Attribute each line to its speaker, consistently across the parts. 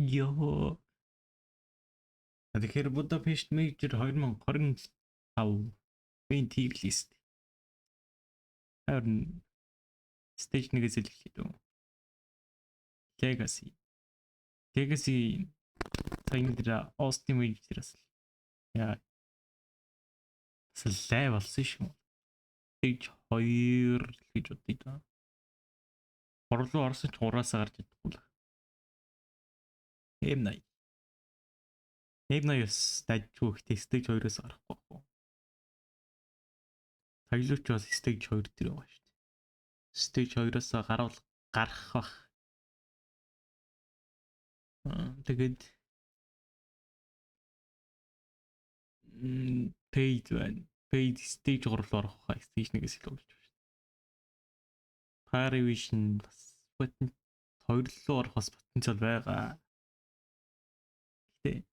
Speaker 1: Йоо. Тэгэхээр Budapest Major 2025 бин tier list. Харин stage 1-ээс хэлэх үү? Legacy. Legacy сайн дээр Austin Major-аас яа. Слай болсон шүү. Stage 2 гэж бодъё да. Орлоо орсоч 3-аас гарч чадахгүй л. Эм 8. Эм 8-аас дажгүй ихтэй stage 2-оос гарахгүй байхгүй. Таглууч бас stage 2 дээр байгаа шүү дээ. Stage 2-оос гарах бах. Тэгээд paid байна. Paid stage 3 руу орох хаа stage 1-ээс илүү болж байна. Parivision бас потенциал 2 руу орох бас потенциал байгаа. Гэтэ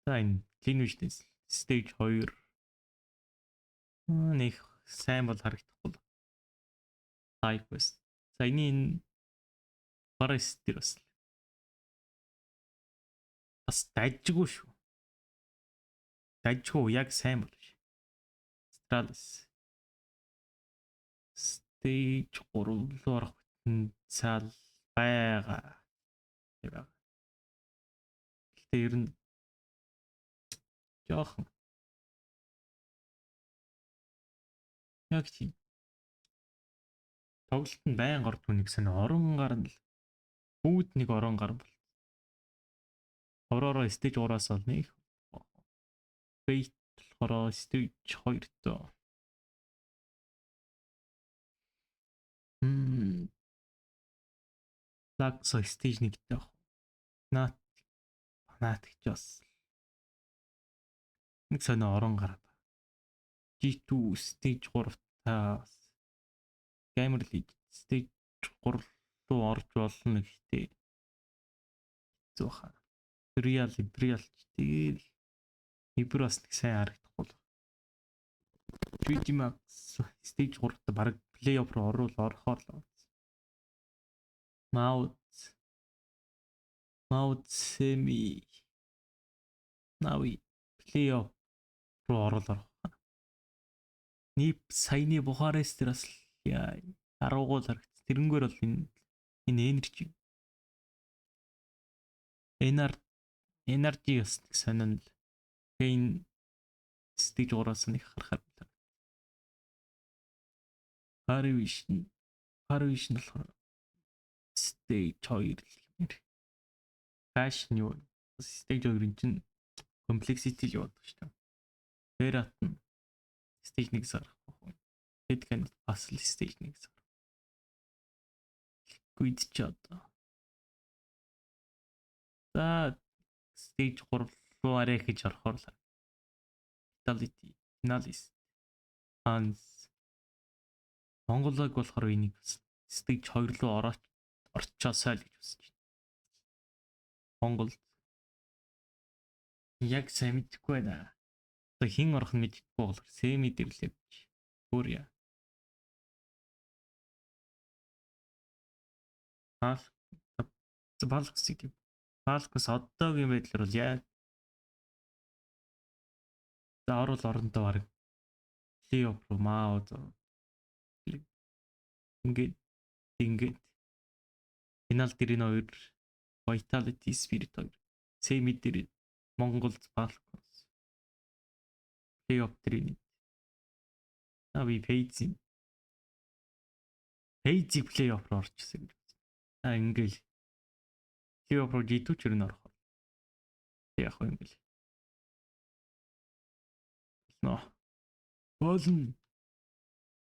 Speaker 1: сайн Clean Vision stage 2 нэг сайн бол харагдахгүй. Type-с. Саяны Forest дээр бас дажгүй шүү. Дажгүй яг сайн бол биш. Astralis stage 3 руу орох потенциал байгаа. Гэтэ ер нь жоохон яг тийм тоглолт нь байн гордгүй нэг сонь орон гарна л бүгд нэг орон гар бол оророо stage 3-аас бол нэг бейт болохоор stage 2 тоо Лаксо stage 1 тоо наад гэж бас нэг сонь орон гараад G2 stage 3-таас Gamer League stage 3 руу орж болно гэхдээ хэцүү хаа. Real ч тэгэл Ibra бас нэг сайн харагдахгүй л. GTMax stage 3-т баг плей-офф руу орохоор л. Maud semi Нави плей-офф руу орох. Нип саяны Бухарест дээр бас аруугуул харагд. Тэрнгээр бол энэ energy бас нэг сонин энэ stage 3-аас нэг харахаар. Parivision болохоор stage 2 л гэмээр. Fashion юу stage 2-ын чинь complexity л яваад байна шүү дээ. Тэрат нь stage 1-ээс гарахгүй. Headcan бас л stage 1-ээс гарах. Liquid ч одоо. За stage 3 руу арай хийж орохоор л. Vitality, Finalist, Hans Монголог болохоор энийг stage 2 руу орчоосоо л гэж үзэж байна. Монголд яг сайн мэдэхгүй байна. Одоо хин орох нь мэдэхгүй болохоор semi дэрлээ гэж. Өөр яа. Балкс одоогийн байдлаар бол яг за орол орондоо баг плей-офф руу маа ингээд финал дээр энэ хоёр Vitality Spirit хоёр semi дээр Монголд Балкс плей-офф дээр Нави Пейзиг плей-офф руу орчихсон гэж. Ингээл плей-офф руу G2 ч өрнө орох. Яг хөө ингээл. Болно.